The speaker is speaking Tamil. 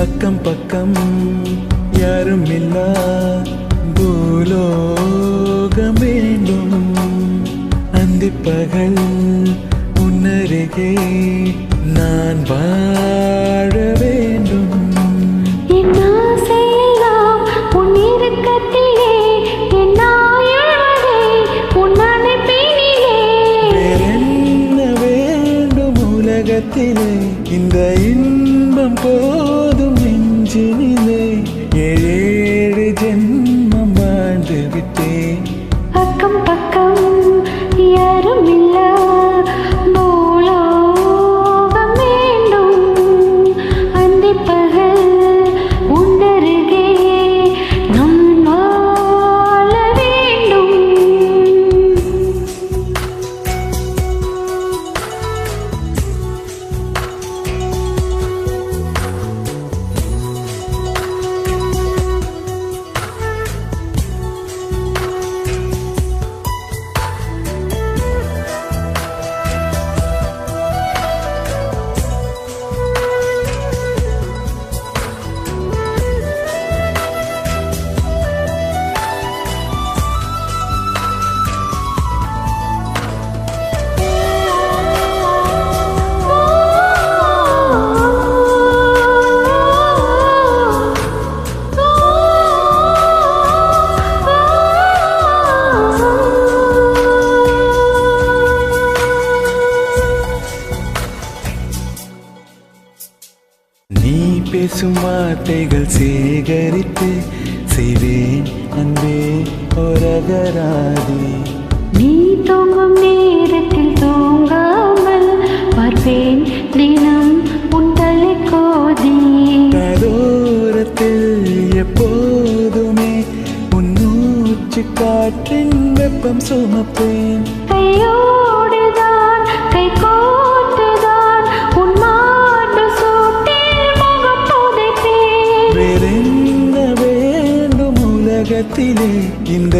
அக்கம் பக்கம் யாரும் இல்லா பூலோகம் வேண்டும். அந்திப்பகல் உன்னருகே நான் வாழ வேண்டும். வேறென்ன வேண்டும் உலகத்திலே, இந்த இன்பம் போதும் நெஞ்சினிலே. ஏழு ஜென்மம் வாழ்ந்து விட்டேன். அக்கம் பக்கம் யாரும் இல்ல பூலோகம் வேண்டும். அந்திப்பகல் உன்னருகே நான் வாழ வேண்டும். நீ பேசும் வார்த்தைகள் சேகரித்து செய்வேன் அன்பே ஒரகராதி. நீ தூங்கும் நேரத்தில் தூங்காமல் பார்ப்பேன் தினம் உன் தலை கோதி. கரோரத்தில் எப்போதுமே உன் மூச்சு காற்றின் வெப்பம் சுமப்பேன். கையோடுதான் கை கோர்த்துதான் உன் மார்பு சூட்டில் முகம் புதைப்பேன். வேறென்ன வேண்டும் உலகத்திலே, இந்த